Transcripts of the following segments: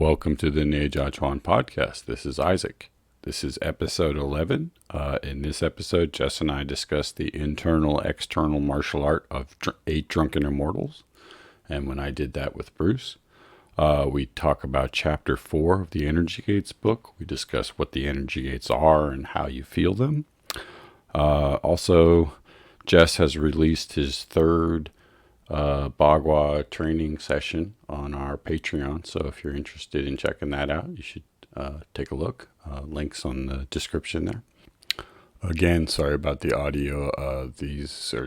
Welcome to the Neijiaquan podcast. This is Isaac. This is episode 11. In this episode, Jess and I discuss the internal-external martial art of 8 Drunken Immortals. And when I did that with Bruce, we talk about chapter 4 of the Energy Gates book. We discuss what the Energy Gates are and how you feel them. Also, Jess has released his third Bagua training session on our Patreon. So if you're interested in checking that out, you should take a look. Links on the description there. Again, sorry about the audio. These are,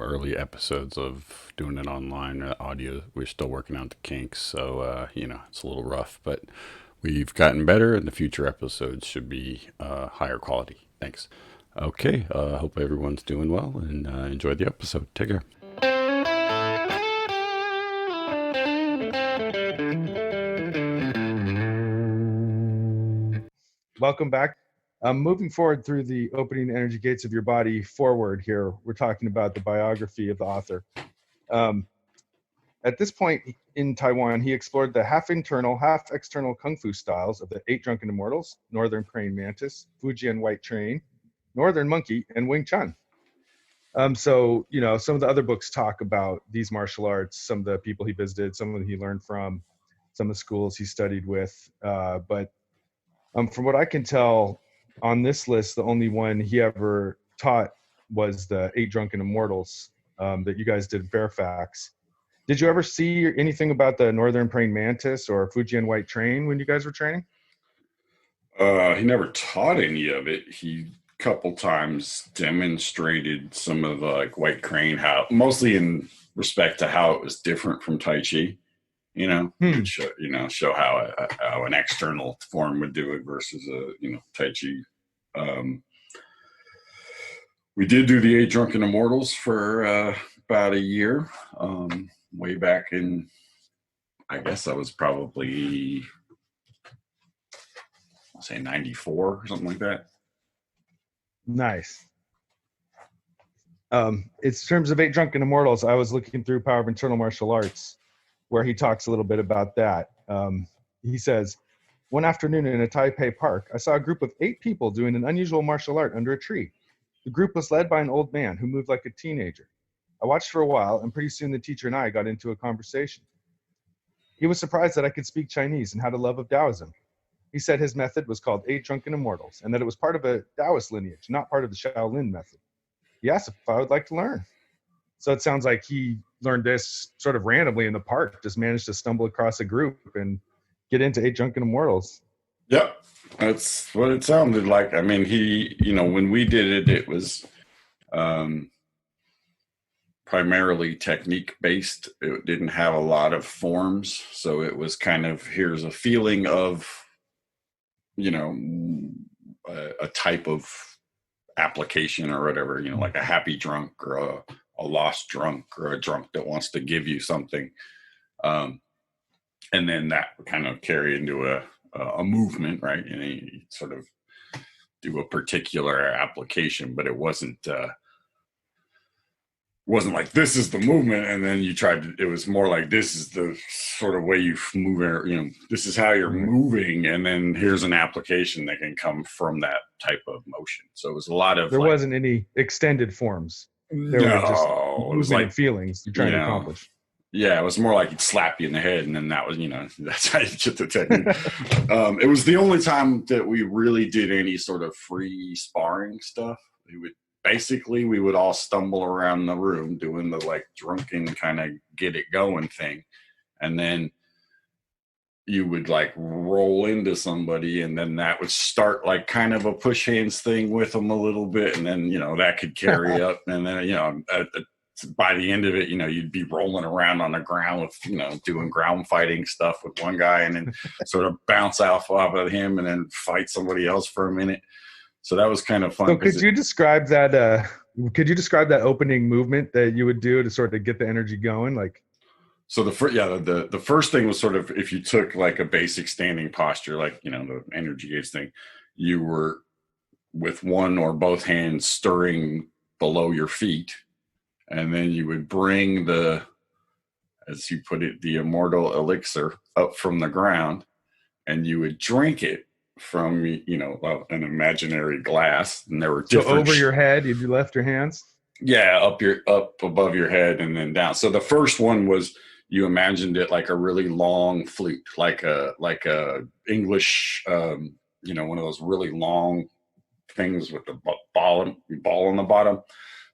early episodes of doing it online. Audio, we're still working out the kinks. So, it's a little rough, but we've gotten better and the future episodes should be higher quality. Thanks. Okay. Hope everyone's doing well and enjoy the episode. Take care. Welcome back. Moving forward through the opening energy gates of your body forward here, we're talking about the biography of the author. At this point in Taiwan, he explored the half-internal, half-external kung fu styles of the 8 Drunken Immortals, Northern Praying Mantis, Fujian White Train, Northern Monkey, and Wing Chun. Some of the other books talk about these martial arts, some of the people he visited, some of them he learned from, some of the schools he studied with, but from what I can tell on this list, the only one he ever taught was the 8 Drunken Immortals that you guys did in Fairfax. Did you ever see anything about the Northern Praying Mantis or Fujian White Train when you guys were training? He never taught any of it. He a couple times demonstrated some of the White Crane, how mostly in respect to how it was different from Tai Chi. Show how an external form would do it versus Tai Chi. We did do the 8 Drunken Immortals for about a year, way back in, I guess that was probably, I'll say 94 or something like that. Nice. In terms of 8 Drunken Immortals, I was looking through Power of Internal Martial Arts, where he talks a little bit about that. He says, one afternoon in a Taipei park, I saw a group of 8 people doing an unusual martial art under a tree. The group was led by an old man who moved like a teenager. I watched for a while, and pretty soon the teacher and I got into a conversation. He was surprised that I could speak Chinese and had a love of Taoism. He said his method was called 8 Drunken Immortals, and that it was part of a Taoist lineage, not part of the Shaolin method. He asked if I would like to learn. So it sounds like he learned this sort of randomly in the park, just managed to stumble across a group and get into 8 Drunken Immortals. Yep, that's what it sounded like. I mean, when we did it, it was primarily technique based. It didn't have a lot of forms. So it was kind of, here's a feeling of, a type of application or whatever, like a happy drunk or a lost drunk or a drunk that wants to give you something. And then that would kind of carry into a movement, right? And you sort of do a particular application, but it wasn't like this is the movement. And then it was more like this is the sort of way you move, this is how you're moving. And then here's an application that can come from that type of motion. So it was a lot of, there wasn't any extended forms. There were just movement and feelings you're trying to accomplish. Yeah, it was more like he'd slap you in the head, and then that was, that's how you get the technique. It was the only time that we really did any sort of free sparring stuff. We would all stumble around the room doing the drunken kind of get it going thing, and then you would roll into somebody, and then that would start kind of a push hands thing with them a little bit, and then that could carry up, and then by the end of it, you'd be rolling around on the ground with doing ground fighting stuff with one guy, and then sort of bounce off of him, and then fight somebody else for a minute. So that was kind of fun. So could you describe that? Could you describe that opening movement that you would do to sort of get the energy going? So the first thing was sort of, if you took a basic standing posture, the Energy Gates thing, you were with one or both hands stirring below your feet, and then you would bring the as you put it, the immortal elixir up from the ground, and you would drink it from, an imaginary glass. And there were So different over your head, you left your hands? yeah, up above your head and then down. So the first one was, you imagined it like a really long flute, like a English, one of those really long things with the ball on the bottom.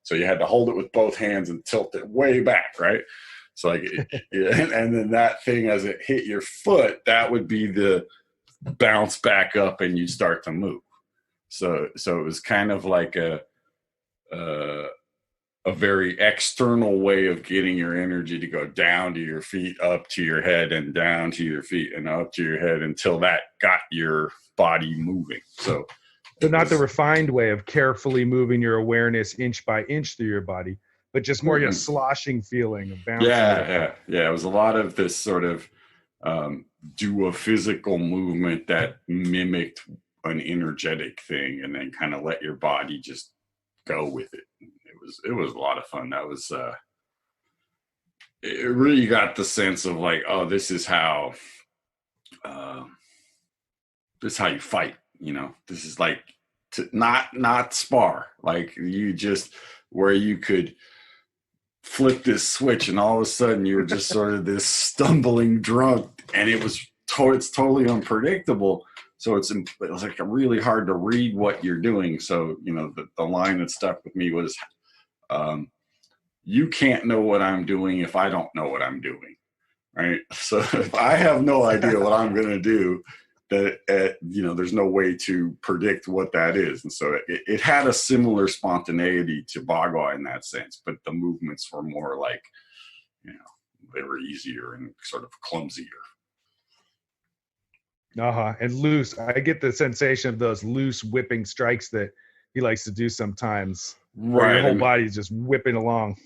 So you had to hold it with both hands and tilt it way back, right? So like, and then that thing, as it hit your foot, that would be the bounce back up, and you'd start to move. So it was kind of like a very external way of getting your energy to go down to your feet, up to your head, and down to your feet, and up to your head, until that got your body moving. So not the refined way of carefully moving your awareness inch by inch through your body, but just more a sloshing feeling of bouncing. Yeah. It was a lot of this sort of do a physical movement that mimicked an energetic thing, and then kind of let your body just go with it. It was a lot of fun. That was it really got the sense of like, oh, this is how you fight. This is like not spar, like you just, where you could flip this switch and all of a sudden you're just sort of this stumbling drunk, and it's totally unpredictable. So it was like really hard to read what you're doing. So the line that stuck with me was, you can't know what I'm doing if I don't know what I'm doing, right? So if I have no idea what I'm going to do, there's no way to predict what that is. And so it had a similar spontaneity to Bagua in that sense, but the movements were more like, they were easier and sort of clumsier. And loose. I get the sensation of those loose whipping strikes that he likes to do sometimes. Right. Your whole body's just whipping along.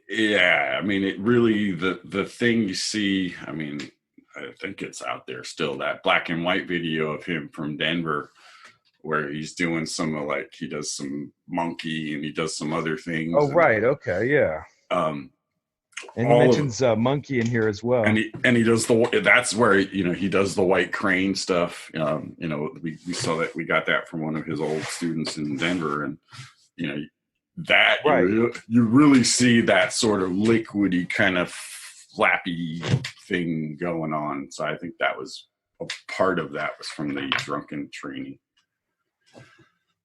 Yeah. I mean, it really, the thing you see, I mean, I think it's out there still, that black and white video of him from Denver, where he's doing he does some monkey and he does some other things. Oh, right. Okay. Yeah. And he mentions monkey in here as well. And he does that's where, he does the white crane stuff. We saw that, we got that from one of his old students in Denver. And, that right. You really see that sort of liquidy kind of flappy thing going on. So I think that was a part of that was from the drunken training.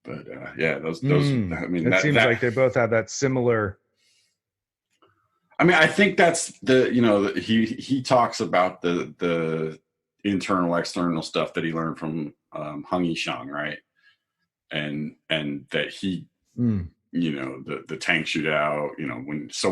But those I mean, it seems like they both have that similar. I mean, I think that's he talks about the internal, external stuff that he learned from Hung Yishang, right? And that he, the tank shootout,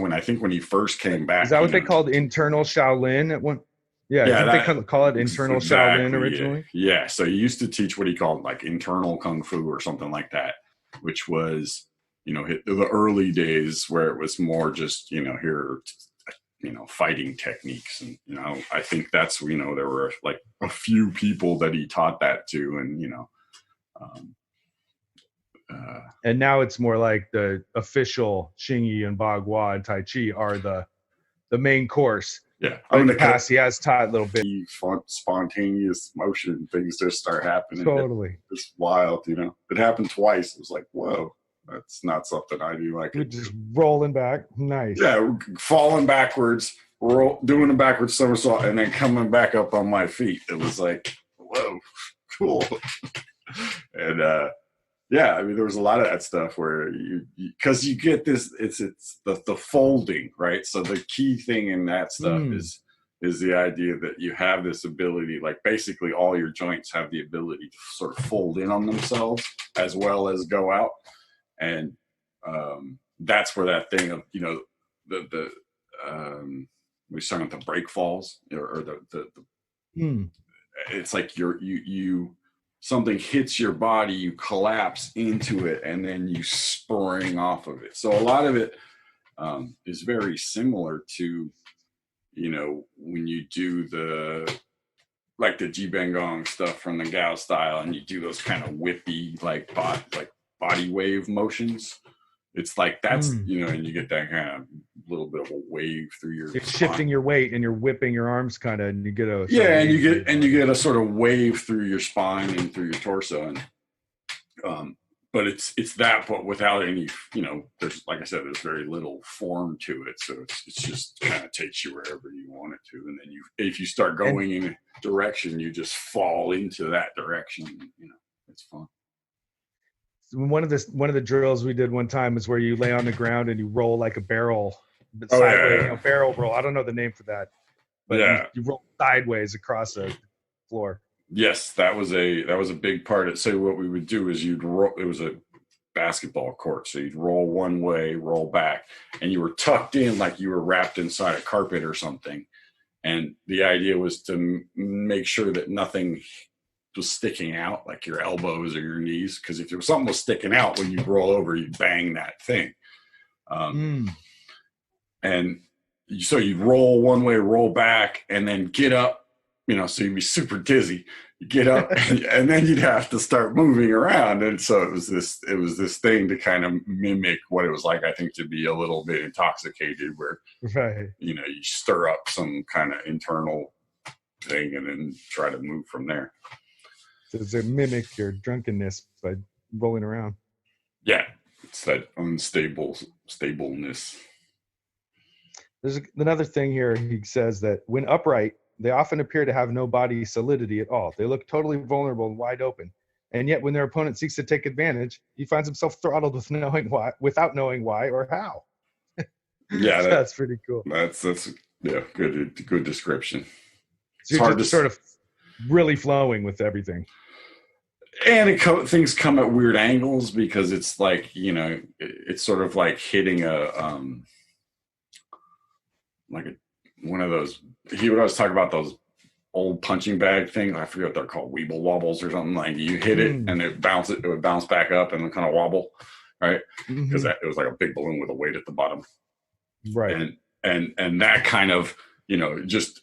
when I think when he first came back. Is that what they called internal Shaolin at one? Yeah, they call it internal Shaolin originally? Yeah, so he used to teach what he called like internal Kung Fu or something like that, which was, the early days where it was more just, here, fighting techniques. And, I think that's, there were like a few people that he taught that to. And, and now it's more like the official Xingyi and Bagua and Tai Chi are the main course. Yeah, in the past he has taught a little bit. Spontaneous motion, things just start happening. Totally, it's wild. It happened twice. It was like, whoa, that's not something I do. Like, you're just rolling back, nice. Yeah, falling backwards, doing a backwards somersault, and then coming back up on my feet. It was like, whoa, cool. And yeah, I mean, there was a lot of that stuff where because you get this, it's the folding, right? So the key thing in that stuff is the idea that you have this ability, like basically all your joints have the ability to sort of fold in on themselves as well as go out. And that's where that thing of, we're talking about the break falls or it's like you something hits your body, you collapse into it, and then you spring off of it. So a lot of it is very similar to, when you do the Jibengong stuff from the Gao style, and you do those kind of whippy, like body wave motions. It's like that's, and you get that kind of little bit of a wave through your It's spine. shifting your weight and you're whipping your arms kind of, and you get a and you get a sort of wave through your spine and through your torso, and but it's that, but without any, there's, like I said, there's very little form to it, so it's just kind of takes you wherever you want it to, and then if you start going in a direction, you just fall into that direction. It's fun. One of the drills we did one time is where you lay on the ground and you roll like a barrel sideways, barrel roll. I don't know the name for that, but you roll sideways across the floor. Yes, that was a big part. So what we would do is you'd roll. It was a basketball court, so you'd roll one way, roll back, and you were tucked in like you were wrapped inside a carpet or something. And the idea was to make sure that nothing was sticking out, like your elbows or your knees, because if something was sticking out when you roll over, you'd bang that thing. And so you'd roll one way, roll back, and then get up. So you'd be super dizzy. You get up, and then you'd have to start moving around. And so it was this thing to kind of mimic what it was like, I think, to be a little bit intoxicated, where you stir up some kind of internal thing and then try to move from there. So to mimic your drunkenness by rolling around. Yeah, it's that stableness. There's another thing here. He says that when upright, they often appear to have no body solidity at all. They look totally vulnerable and wide open. And yet when their opponent seeks to take advantage, he finds himself throttled without knowing why or how. Yeah, that's pretty cool. That's good description. So it's hard to sort of really flowing with everything. And things come at weird angles, because it's like, it's sort of like hitting one of those. He would always talk about those old punching bag things. I forget what they're called, weeble wobbles or something. Like you hit it and it would bounce back up and kind of wobble, right? Because it was like a big balloon with a weight at the bottom, right? And that kind of, just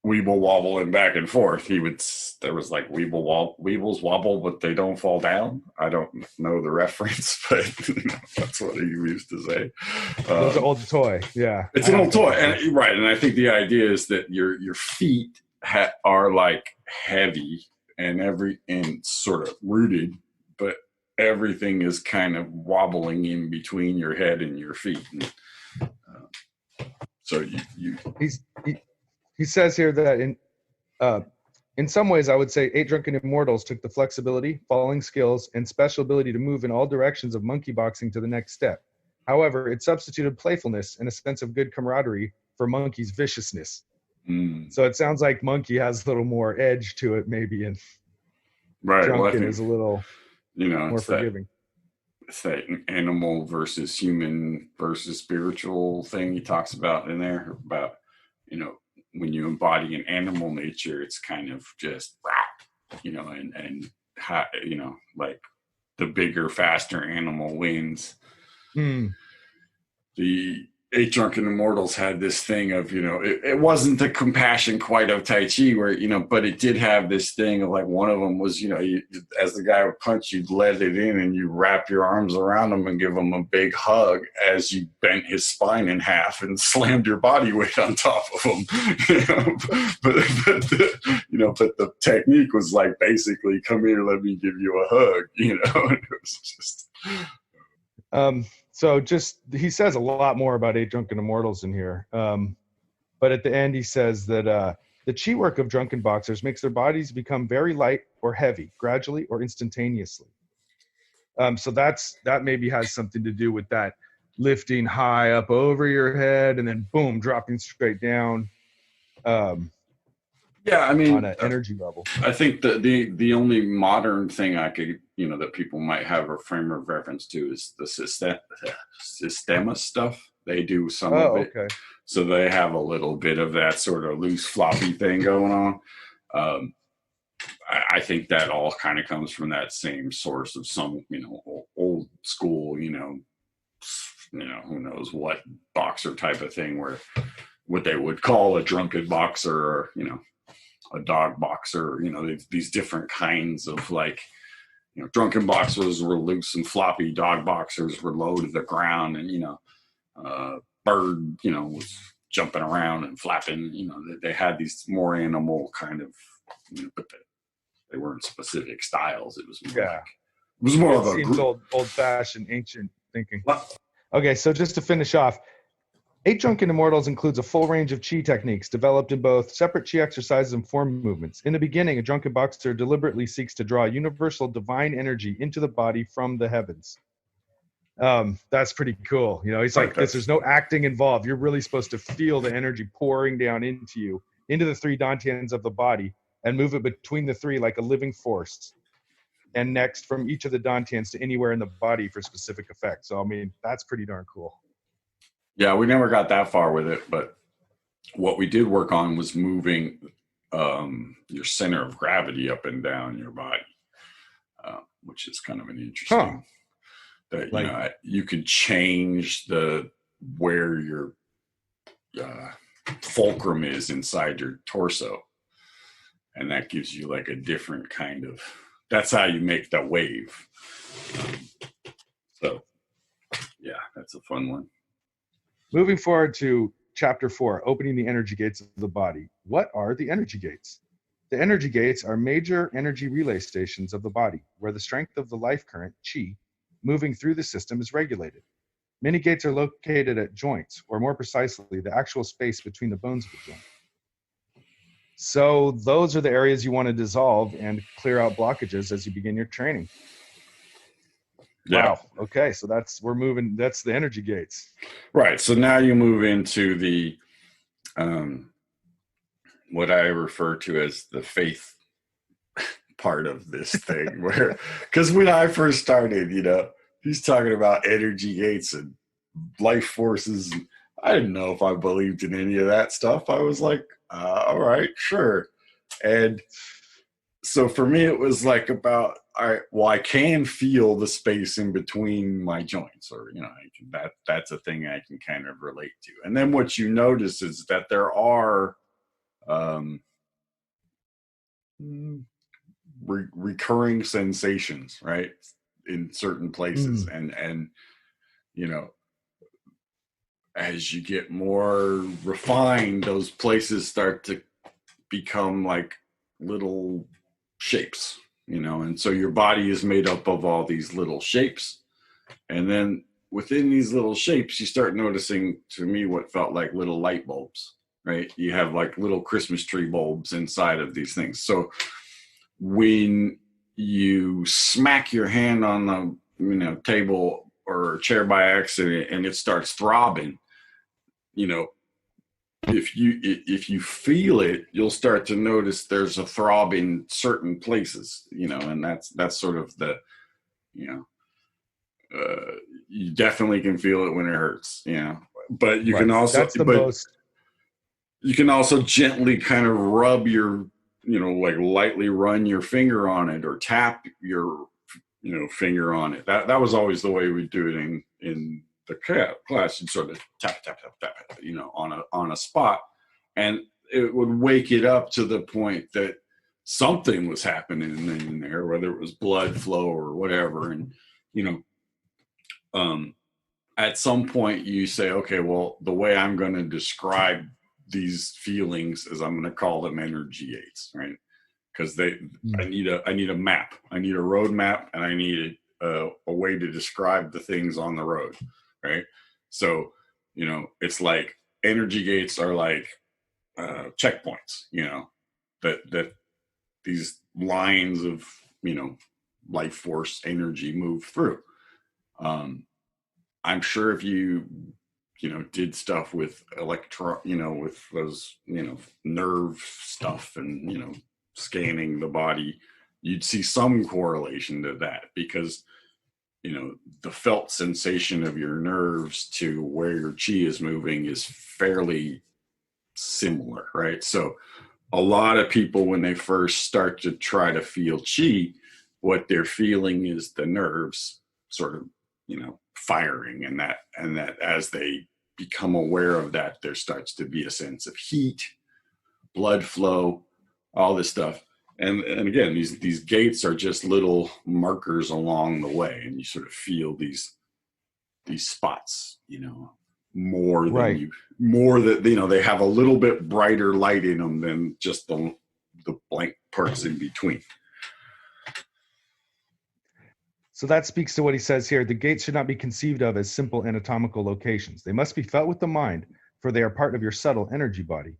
weeble wobbling back and forth. There was like weebles wobble, but they don't fall down. I don't know the reference, but that's what he used to say. It was an old toy. Yeah, it's an old toy, and right. And I think the idea is that your feet are like heavy and sort of rooted, but everything is kind of wobbling in between your head and your feet. And, so he says here that in some ways, I would say 8 Drunken Immortals took the flexibility, falling skills, and special ability to move in all directions of monkey boxing to the next step. However, it substituted playfulness and a sense of good camaraderie for Monkey's viciousness. So it sounds like Monkey has a little more edge to it, maybe, and Drunken is a little more forgiving. It's that animal versus human versus spiritual thing he talks about in there, about, when you embody an animal nature, it's kind of just, and how, like the bigger, faster animal wins. The 8 Drunken Immortals had this thing of, it wasn't the compassion quite of Tai Chi where, but it did have this thing of like, one of them was, as the guy would punch, you'd let it in and you wrap your arms around him and give him a big hug as you bent his spine in half and slammed your body weight on top of him. But the technique was like, basically, come here, let me give you a hug, and it was just... So he says a lot more about 8 Drunken Immortals in here. But at the end, he says that the chi work of drunken boxers makes their bodies become very light or heavy, gradually or instantaneously. So that maybe has something to do with that lifting high up over your head and then boom, dropping straight down. Yeah, I mean, on an energy level. I think the only modern thing I could, that people might have a frame of reference to is the Systema stuff. They do some of it. Okay. So they have a little bit of that sort of loose, floppy thing going on. I think that all kind of comes from that same source of some, old school, who knows what boxer type of thing, where what they would call a drunken boxer or, a dog boxer, these different kinds of like, drunken boxers were loose and floppy, dog boxers were low to the ground, and bird, was jumping around and flapping. They had these more animal kind of, but they weren't specific styles. It was more like, it was more it of a seems group. old-fashioned, ancient thinking. What? Okay, so just to finish off, 8 Drunken Immortals includes a full range of chi techniques developed in both separate chi exercises and form movements. In the beginning, a drunken boxer deliberately seeks to draw universal divine energy into the body from the heavens. That's pretty cool. He's like, there's no acting involved. You're really supposed to feel the energy pouring down into you, into the 3 dantians of the body, and move it between the 3 like a living force. And next, from each of the dantians to anywhere in the body for specific effects. So, I mean, that's pretty darn cool. Yeah, we never got that far with it, but what we did work on was moving your center of gravity up and down your body, which is kind of an interesting. That you can change where your fulcrum is inside your torso, and that gives you like a different kind of. That's how you make the wave. So, yeah, that's a fun one. Moving forward to Chapter 4, opening the energy gates of the body. What are the energy gates? The energy gates are major energy relay stations of the body, where the strength of the life current, chi, moving through the system is regulated. Many gates are located at joints, or more precisely, the actual space between the bones of the joint. So those are the areas you want to dissolve and clear out blockages as you begin your training. Yeah. Wow. Okay. So that's the energy gates. Right. So now you move into the, what I refer to as the faith part of this thing where, because when I first started, he's talking about energy gates and life forces. I didn't know if I believed in any of that stuff. I was like, all right, sure. And so for me, it was like about, all right, well, I can feel the space in between my joints, or, that's a thing I can kind of relate to. And then what you notice is that there are recurring sensations, right, in certain places. And, as you get more refined, those places start to become like little shapes, and so your body is made up of all these little shapes. And then within these little shapes, you start noticing, to me, what felt like little light bulbs, right? You have like little Christmas tree bulbs inside of these things. So when you smack your hand on the, table or chair by accident and it starts throbbing, if you feel it, you'll start to notice there's a throb in certain places, and that's sort of the, you definitely can feel it when it hurts, but you can also, you can also gently kind of rub your, like lightly run your finger on it or tap your, finger on it. That was always the way we do it in the class. You'd sort of tap, on a spot, and it would wake it up to the point that something was happening in there, whether it was blood flow or whatever. And, at some point you say, okay, well, the way I'm going to describe these feelings is I'm going to call them energy gates, right? Because I need a map, I need a road map, and I need a way to describe the things on the road, right? So, it's like energy gates are like checkpoints, that these lines of, life force energy move through. I'm sure if you did stuff with with those, nerve stuff and, scanning the body, you'd see some correlation to that, because, the felt sensation of your nerves to where your chi is moving is fairly similar, right? So a lot of people, when they first start to try to feel chi, what they're feeling is the nerves sort of, firing, and that as they become aware of that, there starts to be a sense of heat, blood flow, all this stuff. And again, these gates are just little markers along the way, and you sort of feel these spots, more than Right. you, more that, you know, they have a little bit brighter light in them than just the blank parts in between. So that speaks to what he says here. The gates should not be conceived of as simple anatomical locations. They must be felt with the mind, for they are part of your subtle energy body.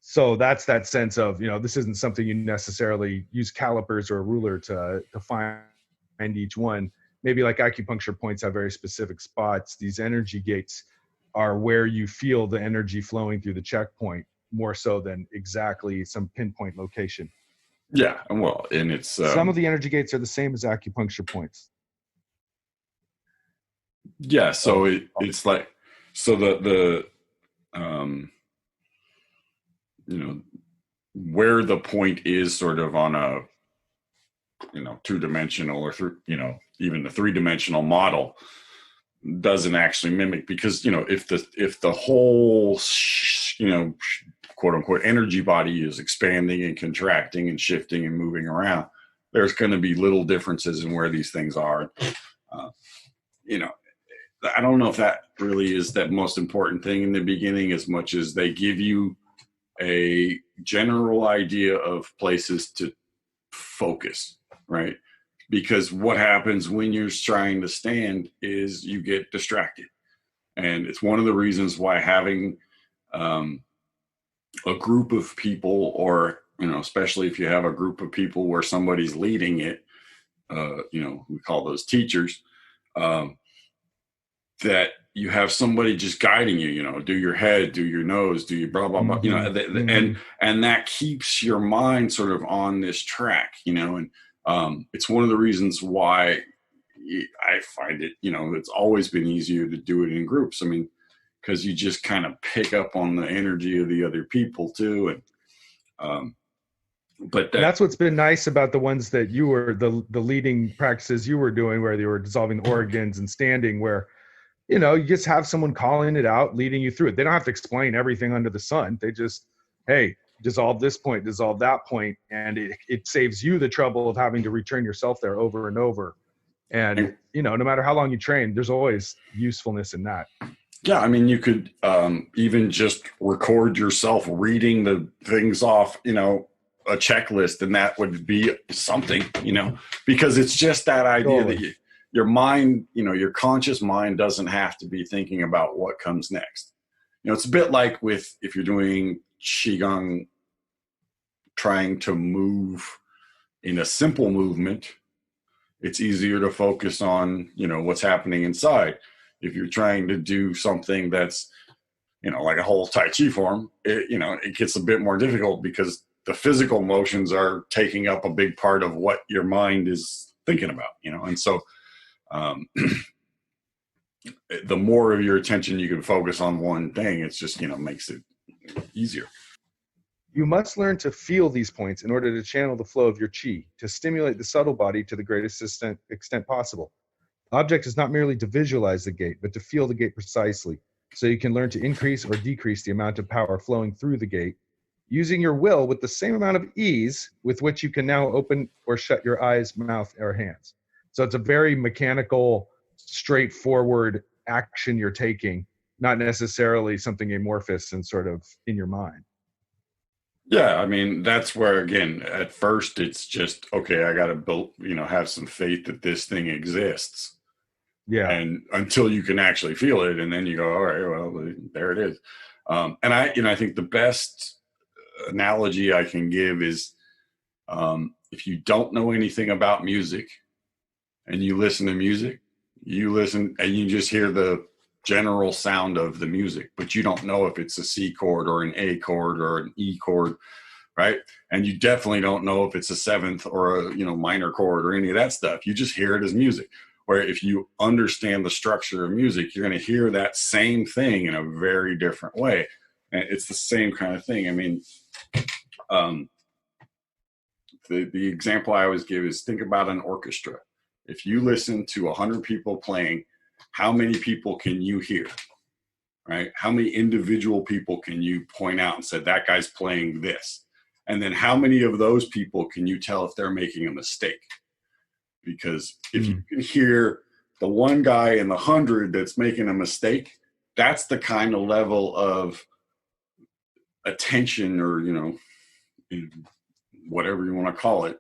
So that's that sense of, you know, this isn't something you necessarily use calipers or a ruler to find each one. Maybe like acupuncture points have very specific spots. These energy gates are where you feel the energy flowing through the checkpoint more so than exactly some pinpoint location. Yeah, well, and it's Some of the energy gates are the same as acupuncture points. yeah. So Oh, it's like, so the you know, where the point is sort of on a, you know, 2-dimensional or you know, even the 3-dimensional model doesn't actually mimic, because, you know, if the whole you know, quote unquote energy body is expanding and contracting and shifting and moving around, there's going to be little differences in where these things are. You know, I don't know if that really is that most important thing in the beginning, as much as they give you a general idea of places to focus, right? Because what happens when you're trying to stand is you get distracted. And it's one of the reasons why having a group of people, or, you know, especially if you have a group of people where somebody's leading it, you know, we call those teachers, that you have somebody just guiding you, you know, do your head, do your nose, do your blah, blah, blah, you know, and that keeps your mind sort of on this track, you know, and it's one of the reasons why I find it, you know, it's always been easier to do it in groups. I mean, because you just kind of pick up on the energy of the other people too. And but and that's what's been nice about the ones that you were the leading practices you were doing, where they were dissolving the organs and standing, where, you know, you just have someone calling it out, leading you through it. They don't have to explain everything under the sun. They just, hey, dissolve this point, dissolve that point, and it saves you the trouble of having to return yourself there over and over. And, you know, no matter how long you train, there's always usefulness in that. yeah, I mean, you could even just record yourself reading the things off, you know, a checklist, and that would be something, you know, because it's just that idea that your mind, you know, your conscious mind doesn't have to be thinking about what comes next. You know, it's a bit like with, if you're doing Qigong, trying to move in a simple movement, it's easier to focus on, you know, what's happening inside. If you're trying to do something that's, you know, like a whole Tai Chi form, you know, it gets a bit more difficult because the physical motions are taking up a big part of what your mind is thinking about, you know. And so the more of your attention you can focus on one thing, it's just, you know, makes it easier. You must learn to feel these points in order to channel the flow of your chi, to stimulate the subtle body to the greatest extent possible. The object is not merely to visualize the gate, but to feel the gate precisely, so you can learn to increase or decrease the amount of power flowing through the gate, using your will with the same amount of ease with which you can now open or shut your eyes, mouth, or hands. So it's a very mechanical, straightforward action you're taking, not necessarily something amorphous and sort of in your mind. Yeah, I mean, that's where, again, at first it's just, okay, I got to build, you know, have some faith that this thing exists. Yeah. And until you can actually feel it, and then you go, all right, well, there it is. And I, you know, I think the best analogy I can give is, if you don't know anything about music and you listen to music, you listen and you just hear the general sound of the music, but you don't know if it's a C chord or an A chord or an E chord, right? And you definitely don't know if it's a seventh or a, you know, minor chord or any of that stuff. You just hear it as music. Where if you understand the structure of music, you're going to hear that same thing in a very different way. And it's the same kind of thing. I mean, the example I always give is, think about an orchestra. If you listen to 100 people playing, how many people can you hear, right? How many individual people can you point out and say, that guy's playing this? And then how many of those people can you tell if they're making a mistake? Because if you can hear the one guy in the 100 that's making a mistake, that's the kind of level of attention, or whatever you want to call it,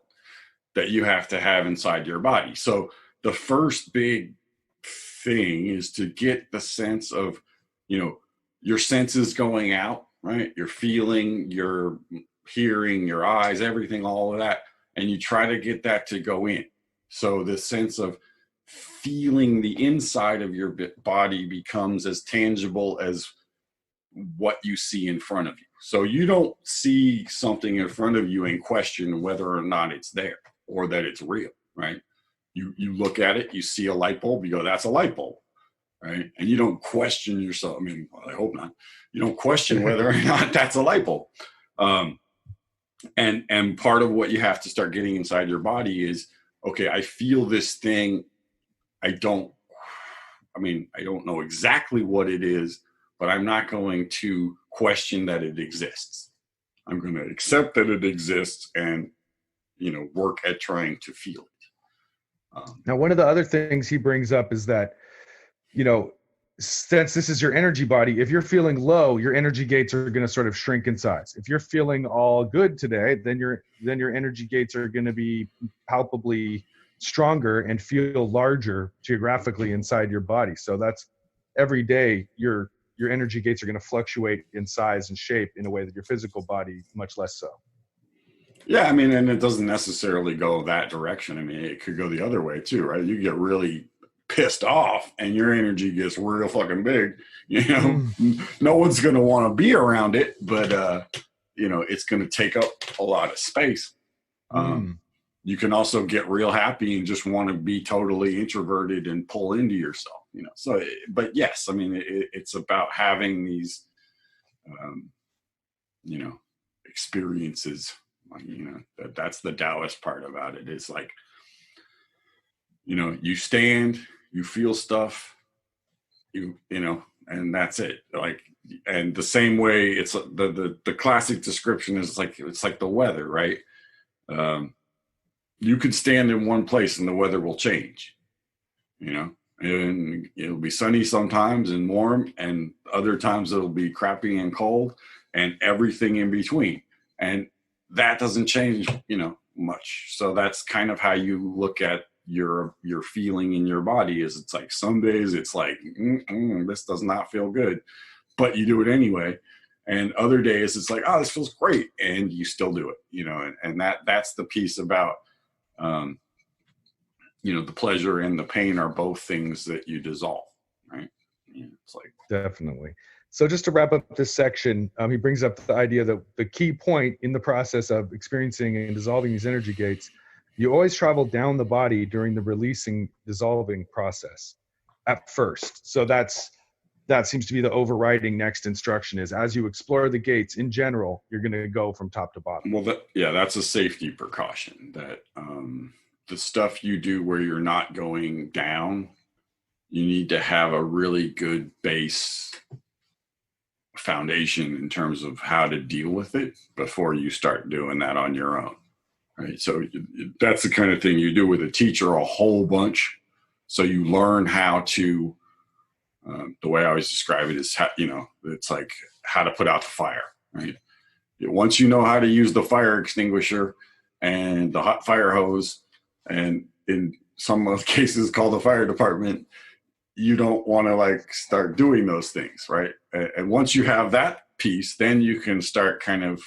that you have to have inside your body. So the first big thing is to get the sense of, your senses going out, right? Your feeling, your hearing, your eyes, everything, all of that. And you try to get that to go in. So the sense of feeling the inside of your body becomes as tangible as what you see in front of you. So you don't see something in front of you and question whether or not it's there or that it's real, right? You look at it, you see a light bulb, you go, that's a light bulb, right? And you don't question yourself. I mean, well, I hope not. You don't question whether or not that's a light bulb. And part of what you have to start getting inside your body is, okay, I feel this thing. I don't know exactly what it is, but I'm not going to question that it exists. I'm going to accept that it exists and, work at trying to feel it. Now, one of the other things he brings up is that, since this is your energy body, if you're feeling low, your energy gates are going to sort of shrink in size. If you're feeling all good today, then your energy gates are going to be palpably stronger and feel larger geographically inside your body. So that's every day your energy gates are going to fluctuate in size and shape in a way that your physical body much less so. Yeah, I mean, and it doesn't necessarily go that direction. I mean, it could go the other way too, right? You get really pissed off and your energy gets real fucking big. No one's going to want to be around it, but it's going to take up a lot of space. You can also get real happy and just want to be totally introverted and pull into yourself, So, but yes, I mean, it's about having these, experiences. That's the Taoist part about it. It's like, you stand, you feel stuff, and that's it. Like, and the same way, it's the classic description is it's like the weather, right? You could stand in one place and the weather will change, and it'll be sunny sometimes and warm, and other times it'll be crappy and cold, and everything in between. And that doesn't change, much. So that's kind of how you look at your feeling in your body. Is it's like some days it's like, this does not feel good, but you do it anyway. And other days it's like, oh, this feels great, and you still do it, and that's the piece about, the pleasure and the pain are both things that you dissolve, right? It's like, definitely. So just to wrap up this section, he brings up the idea that the key point in the process of experiencing and dissolving these energy gates, you always travel down the body during the releasing, dissolving process at first. So that seems to be the overriding next instruction is, as you explore the gates in general, you're going to go from top to bottom. Well, that's a safety precaution, that the stuff you do where you're not going down, you need to have a really good base foundation in terms of how to deal with it before you start doing that on your own, right? So that's the kind of thing you do with a teacher a whole bunch. So you learn how to, the way I always describe it is, it's like how to put out the fire, right? Once you know how to use the fire extinguisher and the hot fire hose, and in some of the cases call the fire department, you don't want to start doing those things, right? And once you have that piece, then you can start kind of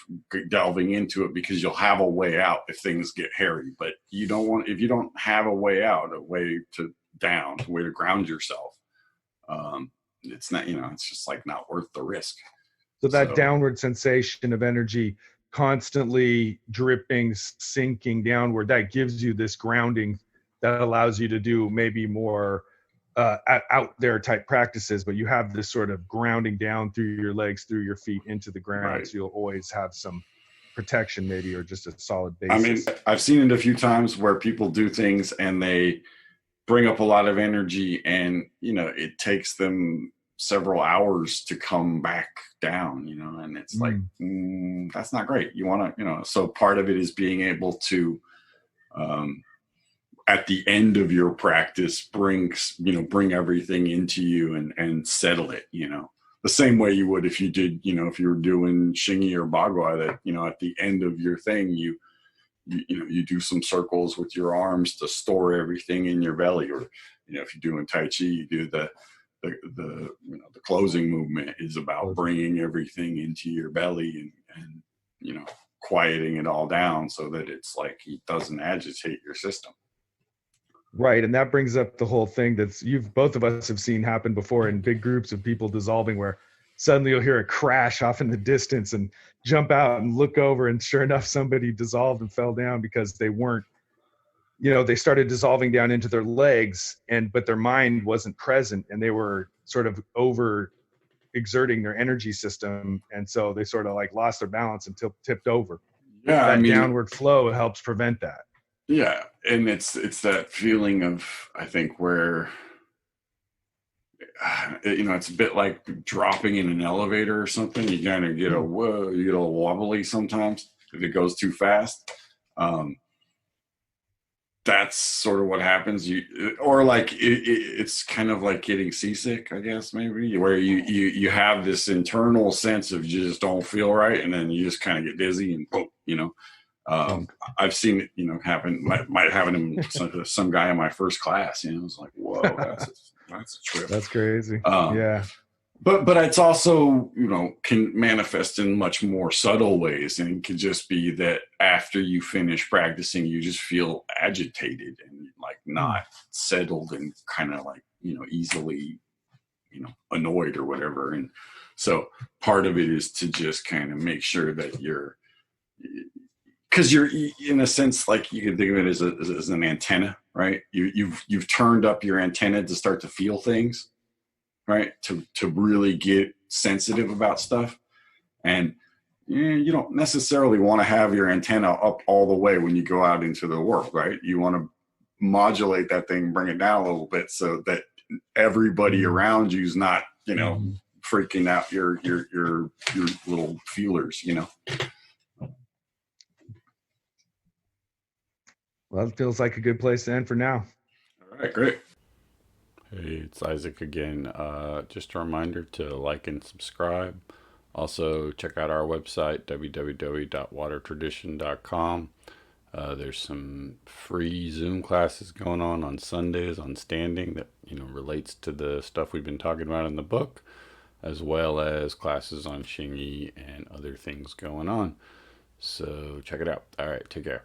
delving into it, because you'll have a way out if things get hairy. But if you don't have a way out, a way to ground yourself, it's not, it's just not worth the risk. So that downward sensation of energy constantly dripping, sinking downward, that gives you this grounding that allows you to do maybe more out there type practices, but you have this sort of grounding down through your legs, through your feet into the ground. Right. So you'll always have some protection maybe, or just a solid basis. I mean, I've seen it a few times where people do things and they bring up a lot of energy, and, it takes them several hours to come back down, and it's that's not great. You want to, so part of it is being able to, at the end of your practice bring everything into you and settle it, the same way you would if you did, if you were doing Shingi or Bagua, that, at the end of your thing, you do some circles with your arms to store everything in your belly. Or, if you're doing Tai Chi, you do the closing movement is about bringing everything into your belly and quieting it all down so that it's like it doesn't agitate your system. Right, and that brings up the whole thing that's both of us have seen happen before in big groups of people dissolving, where suddenly you'll hear a crash off in the distance and jump out and look over, and sure enough, somebody dissolved and fell down because they weren't, they started dissolving down into their legs, but their mind wasn't present, and they were sort of over exerting their energy system, and so they sort of like lost their balance and tipped over. Yeah, that downward flow helps prevent that. Yeah, and it's that feeling of, I think, where it's a bit like dropping in an elevator or something. You kind of get you get a little wobbly sometimes if it goes too fast. That's sort of what happens. Or like it's kind of like getting seasick, I guess, maybe, where you have this internal sense of you just don't feel right, and then you just kind of get dizzy and boom, I've seen it, happen. Might happen to some guy in my first class. It was like, whoa, that's a trip. That's crazy. Yeah. But it's also, can manifest in much more subtle ways, and it could just be that after you finish practicing, you just feel agitated and like not settled and kind of like, easily, annoyed or whatever. And so part of it is to just kind of make sure that because you're in a sense, like you can think of it as an antenna, right? You've turned up your antenna to start to feel things, right? To really get sensitive about stuff. And you don't necessarily want to have your antenna up all the way when you go out into the world, right? You want to modulate that thing, bring it down a little bit so that everybody around you is not, freaking out your little feelers, Well, it feels like a good place to end for now. All right, great. Hey, it's Isaac again. Just a reminder to like and subscribe. Also, check out our website, www.watertradition.com. There's some free Zoom classes going on Sundays on standing that, relates to the stuff we've been talking about in the book, as well as classes on Shingi and other things going on. So check it out. All right, take care.